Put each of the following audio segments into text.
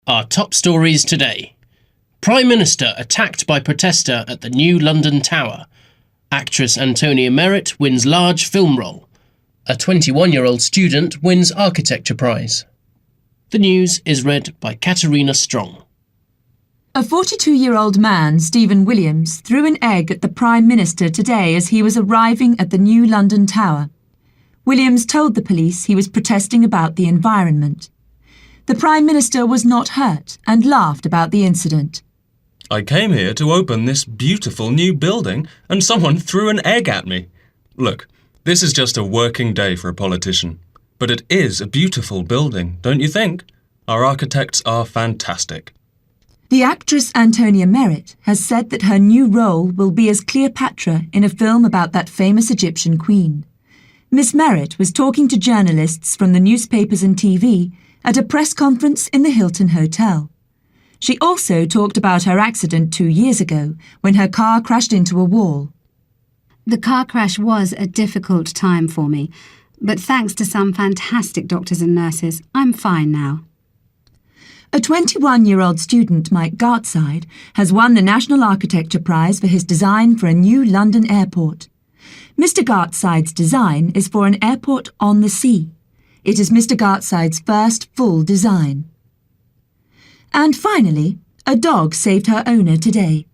Our top stories today. Prime Minister attacked by protester at the new London Tower. Actress Antonia Merritt wins large film role. A 21-year-old student wins architecture prize. The news is read by Katerina Strong. A 42-year-old man, Stephen Williams, threw an egg at the Prime Minister today as he was arriving at the new London Tower. Williams told the police he was protesting about the environment. The Prime Minister was not hurt and laughed about the incident. I came here to open this beautiful new building and someone threw an egg at me. Look, this is just a working day for a politician. But it is a beautiful building, don't you think? Our architects are fantastic. The actress Antonia Merritt has said that her new role will be as Cleopatra in a film about that famous Egyptian queen. Miss Merritt was talking to journalists from the newspapers and TV at a press conference in the Hilton Hotel. She also talked about her accident 2 years ago when her car crashed into a wall. The car crash was a difficult time for me, but thanks to some fantastic doctors and nurses, I'm fine now. A 21-year-old student, Mike Gartside, has won the National Architecture Prize for his design for a new London airport. Mr. Gartside's design is for an airport on the sea. It is Mr. Gartside's first full design. And finally, a dog saved her owner today.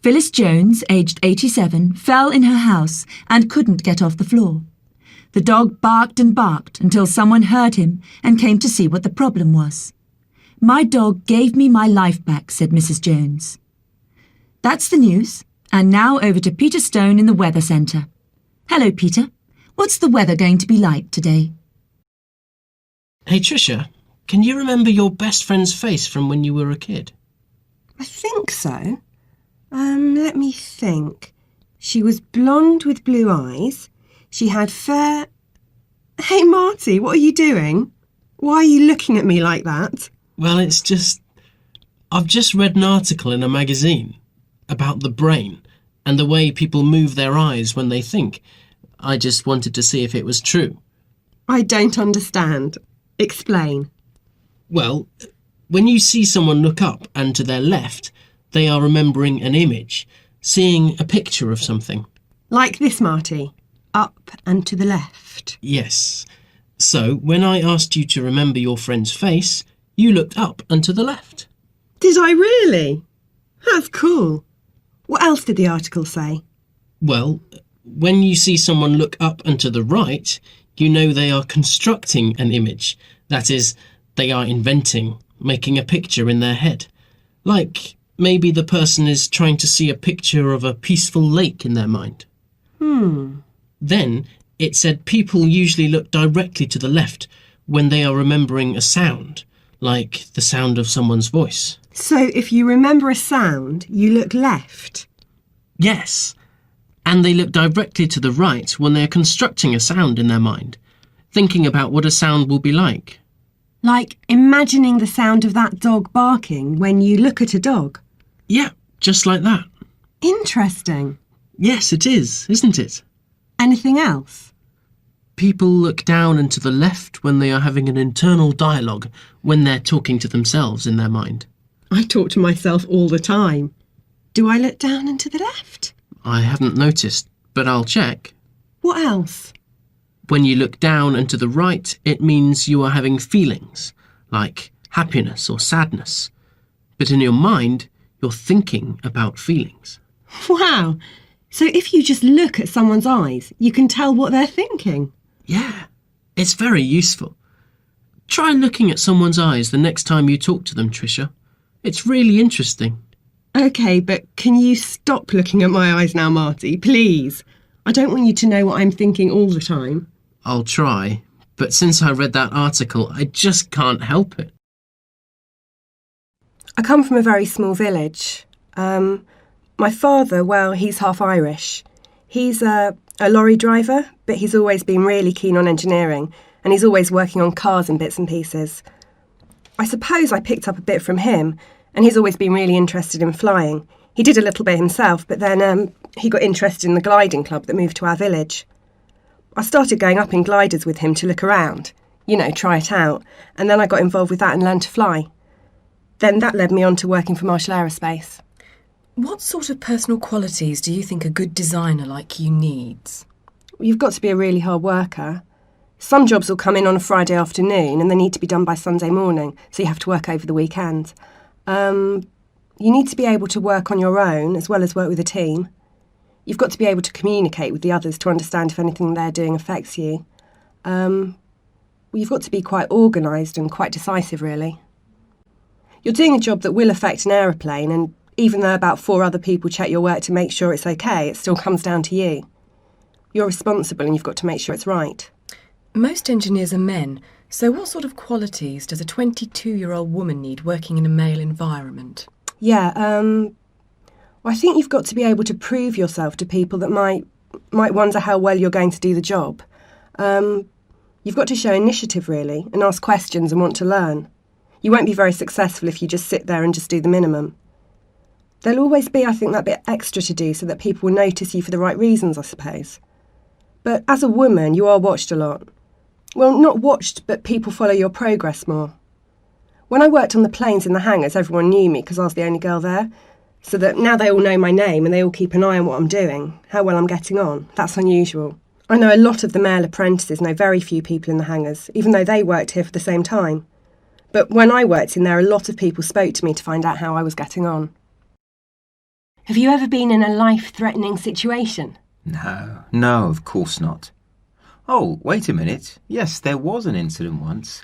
Phyllis Jones, aged 87, fell in her house and couldn't get off the floor. The dog barked and barked until someone heard him and came to see what the problem was. "My dog gave me my life back," said Mrs. Jones. That's the news, and now over to Peter Stone in the Weather Centre. Hello, Peter. What's the weather going to be like today? Hey Tricia, can you remember your best friend's face from when you were a kid? I think so. Let me think. She was blonde with blue eyes. She had fair... Hey, Marty, what are you doing? Why are you looking at me like that? Well, it's just... I've just read an article in a magazine about the brain and the way people move their eyes when they think. I just wanted to see if it was true. I don't understand. Explain. Well, when you see someone look up and to their left, they are remembering an image, seeing a picture of something. Like this, Marty. Up and to the left. Yes. So, when I asked you to remember your friend's face, you looked up and to the left. Did I really? That's cool. What else did the article say? Well, when you see someone look up and to the right, you know they are constructing an image. That is, they are inventing, making a picture in their head. Like, maybe the person is trying to see a picture of a peaceful lake in their mind. Then, it said people usually look directly to the left when they are remembering a sound, like the sound of someone's voice. So if you remember a sound, you look left? Yes, and they look directly to the right when they are constructing a sound in their mind, thinking about what a sound will be like. Like imagining the sound of that dog barking when you look at a dog? Yeah, just like that. Interesting. Yes, it is, isn't it? Anything else? People look down and to the left when they are having an internal dialogue, when they're talking to themselves in their mind. I talk to myself all the time. Do I look down and to the left? I haven't noticed, but I'll check. What else? When you look down and to the right, it means you are having feelings, like happiness or sadness. But in your mind, you're thinking about feelings. Wow! So if you just look at someone's eyes, you can tell what they're thinking? Yeah, it's very useful. Try looking at someone's eyes the next time you talk to them, Tricia. It's really interesting. OK, but can you stop looking at my eyes now, Marty, please? I don't want you to know what I'm thinking all the time. I'll try, but since I read that article, I just can't help it. I come from a very small village. My father, well, he's half Irish. He's a lorry driver, but he's always been really keen on engineering, and he's always working on cars and bits and pieces. I suppose I picked up a bit from him, and he's always been really interested in flying. He did a little bit himself, but then he got interested in the gliding club that moved to our village. I started going up in gliders with him to look around, try it out, and then I got involved with that and learned to fly. Then that led me on to working for Marshall Aerospace. What sort of personal qualities do you think a good designer like you needs? You've got to be a really hard worker. Some jobs will come in on a Friday afternoon and they need to be done by Sunday morning, so you have to work over the weekend. You need to be able to work on your own as well as work with a team. You've got to be able to communicate with the others to understand if anything they're doing affects you. You've got to be quite organised and quite decisive, really. You're doing a job that will affect an aeroplane, and even though about 4 other people check your work to make sure it's okay, it still comes down to you. You're responsible and you've got to make sure it's right. Most engineers are men, so what sort of qualities does a 22-year-old woman need working in a male environment? Yeah, well, I think you've got to be able to prove yourself to people that might wonder how well you're going to do the job. You've got to show initiative, really, and ask questions and want to learn. You won't be very successful if you just sit there and just do the minimum. There'll always be, I think, that bit extra to do so that people will notice you for the right reasons, I suppose. But as a woman, you are watched a lot. Well, not watched, but people follow your progress more. When I worked on the planes in the hangars, everyone knew me because I was the only girl there. So that now they all know my name and they all keep an eye on what I'm doing, how well I'm getting on. That's unusual. I know a lot of the male apprentices know very few people in the hangars, even though they worked here for the same time. But when I worked in there, a lot of people spoke to me to find out how I was getting on. Have you ever been in a life-threatening situation? No, of course not. Oh, wait a minute. Yes, there was an incident once.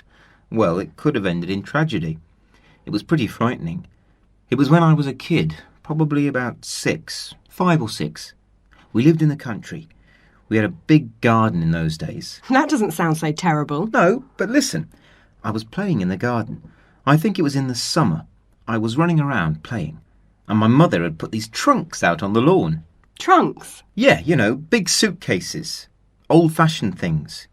Well, it could have ended in tragedy. It was pretty frightening. It was when I was a kid, probably about 5 or 6. We lived in the country. We had a big garden in those days. That doesn't sound so terrible. No, but listen. I was playing in the garden. I think it was in the summer. I was running around playing, and my mother had put these trunks out on the lawn. Trunks? Yeah, big suitcases. Old-fashioned things.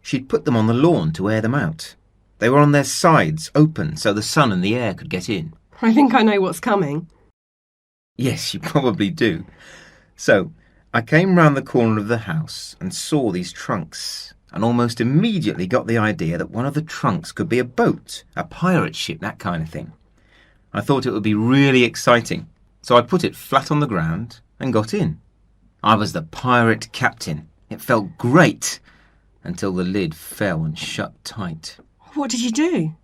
She'd put them on the lawn to air them out. They were on their sides, open, so the sun and the air could get in. I think I know what's coming. Yes, you probably do. So, I came round the corner of the house and saw these trunks, and almost immediately got the idea that one of the trunks could be a boat, a pirate ship, that kind of thing. I thought it would be really exciting, so I put it flat on the ground and got in. I was the pirate captain. It felt great, until the lid fell and shut tight. What did you do?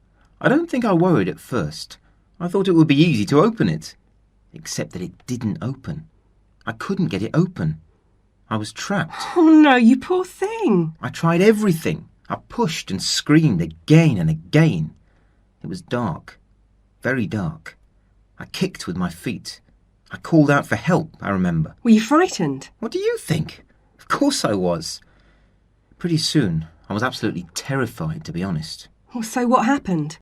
I don't think I worried at first. I thought it would be easy to open it, except that it didn't open. I couldn't get it open. I was trapped. Oh no, you poor thing. I tried everything. I pushed and screamed again and again. It was dark, very dark. I kicked with my feet. I called out for help, I remember. Were you frightened? What do you think? Of course I was. Pretty soon, I was absolutely terrified, to be honest. Well, so what happened?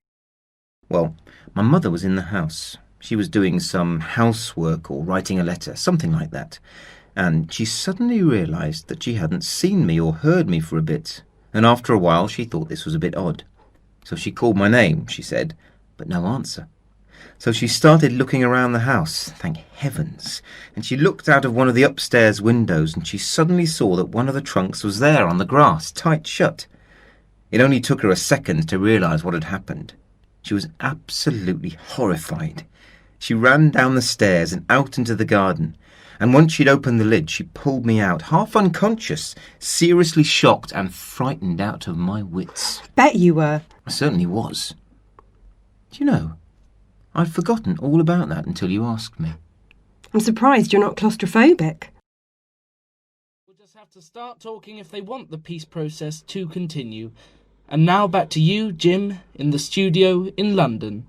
Well, my mother was in the house. She was doing some housework or writing a letter, something like that. And she suddenly realised that she hadn't seen me or heard me for a bit. And after a while, she thought this was a bit odd. So she called my name, she said, but no answer. So she started looking around the house, thank heavens, and she looked out of one of the upstairs windows and she suddenly saw that one of the trunks was there on the grass, tight shut. It only took her a second to realise what had happened. She was absolutely horrified. She ran down the stairs and out into the garden, and once she'd opened the lid, she pulled me out, half unconscious, seriously shocked and frightened out of my wits. Bet you were. I certainly was. Do you know, I'd forgotten all about that until you asked me. I'm surprised you're not claustrophobic. We'll just have to start talking if they want the peace process to continue. And now back to you, Jim, in the studio in London.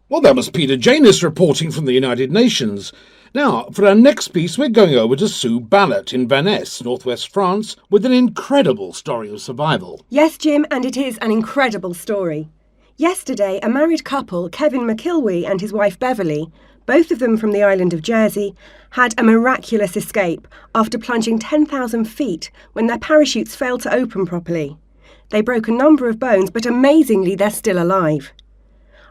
Well, that was Peter Janus reporting from the United Nations. Now, for our next piece, we're going over to Sue Ballot in Vannes, northwest France, with an incredible story of survival. Yes, Jim, and it is an incredible story. Yesterday, a married couple, Kevin McIlwee and his wife Beverly, both of them from the island of Jersey, had a miraculous escape after plunging 10,000 feet when their parachutes failed to open properly. They broke a number of bones, but amazingly they're still alive.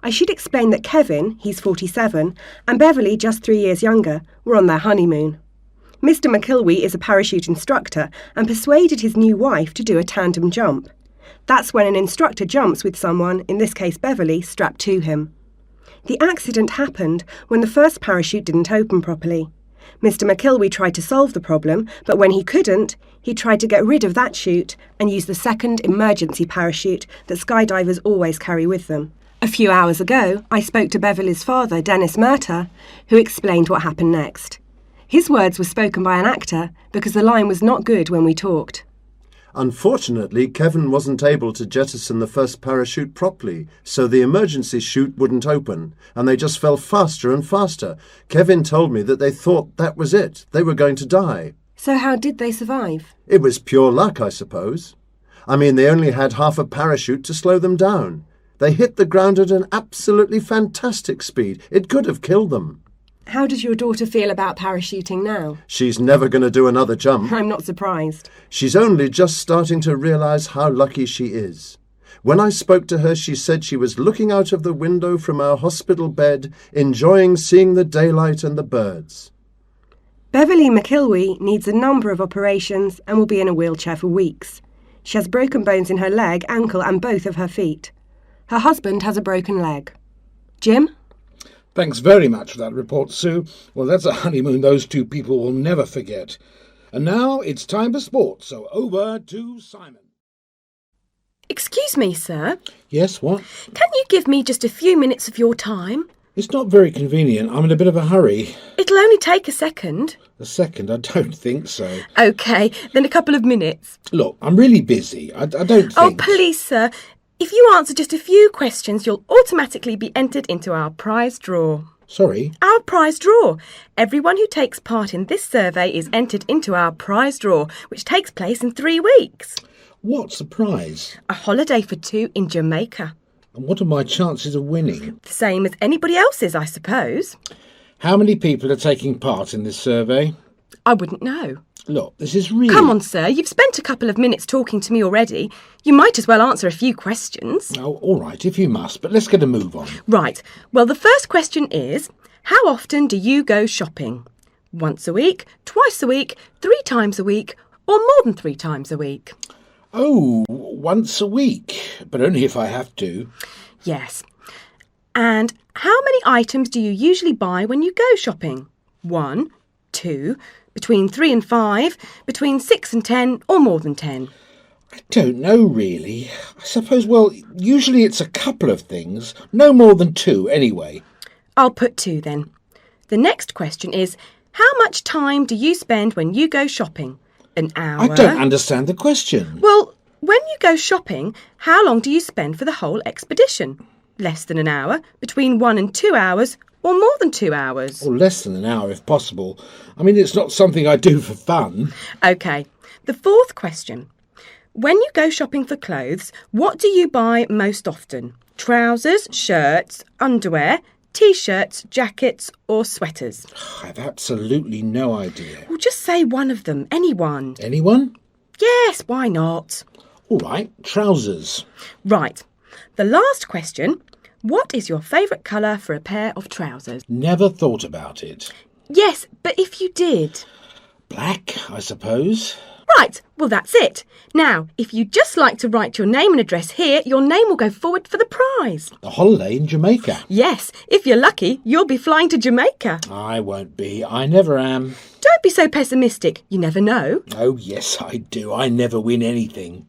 I should explain that Kevin, he's 47, and Beverly, just 3 years younger, were on their honeymoon. Mr. McIlwee is a parachute instructor and persuaded his new wife to do a tandem jump. That's when an instructor jumps with someone, in this case Beverly, strapped to him. The accident happened when the first parachute didn't open properly. Mr. McIlwee tried to solve the problem, but when he couldn't, he tried to get rid of that chute and use the second emergency parachute that skydivers always carry with them. A few hours ago, I spoke to Beverly's father, Dennis Murtagh, who explained what happened next. His words were spoken by an actor because the line was not good when we talked. Unfortunately, Kevin wasn't able to jettison the first parachute properly, so the emergency chute wouldn't open, and they just fell faster and faster. Kevin told me that they thought that was it. They were going to die. So how did they survive? It was pure luck, I suppose. I mean, they only had half a parachute to slow them down. They hit the ground at an absolutely fantastic speed. It could have killed them. How does your daughter feel about parachuting now? She's never going to do another jump. I'm not surprised. She's only just starting to realise how lucky she is. When I spoke to her, she said she was looking out of the window from our hospital bed, enjoying seeing the daylight and the birds. Beverly McIlwee needs a number of operations and will be in a wheelchair for weeks. She has broken bones in her leg, ankle and both of her feet. Her husband has a broken leg. Jim? Thanks very much for that report, Sue. Well, that's a honeymoon those two people will never forget. And now it's time for sport, so over to Simon. Excuse me, sir. Yes, what? Can you give me just a few minutes of your time? It's not very convenient. I'm in a bit of a hurry. It'll only take a second. A second? I don't think so. OK, then a couple of minutes. Look, I'm really busy. I don't think... Oh, please, sir. If you answer just a few questions, you'll automatically be entered into our prize draw. Sorry? Our prize draw. Everyone who takes part in this survey is entered into our prize draw, which takes place in 3 weeks. What's the prize? A holiday for 2 in Jamaica. And what are my chances of winning? The same as anybody else's, I suppose. How many people are taking part in this survey? I wouldn't know. Look, this is really... Come on, sir. You've spent a couple of minutes talking to me already. You might as well answer a few questions. Oh, all right, if you must, but let's get a move on. Right. Well, the first question is, how often do you go shopping? Once a week, twice a week, 3 times a week, or more than 3 times a week? Oh, once a week, but only if I have to. Yes. And how many items do you usually buy when you go shopping? 1, 2, between 3 and 5, between 6 and 10, or more than 10? I don't know, really. I suppose, well, usually it's a couple of things. No more than 2, anyway. I'll put 2 then. The next question is, how much time do you spend when you go shopping? An hour? I don't understand the question. Well, when you go shopping, how long do you spend for the whole expedition? Less than an hour, between 1 and 2 hours, or more than 2 hours? Or less than an hour, if possible. I mean, it's not something I do for fun. OK. The fourth question. When you go shopping for clothes, what do you buy most often? Trousers, shirts, underwear, T-shirts, jackets or sweaters? I've absolutely no idea. Well, just say one of them. Anyone. Anyone? Yes, why not? All right, trousers. Right. The last question. What is your favourite colour for a pair of trousers? Never thought about it. Yes, but if you did. Black, I suppose. Right, well that's it. Now, if you'd just like to write your name and address here, your name will go forward for the prize. A holiday in Jamaica. Yes, if you're lucky, you'll be flying to Jamaica. I won't be. I never am. Don't be so pessimistic. You never know. Oh, yes, I do. I never win anything.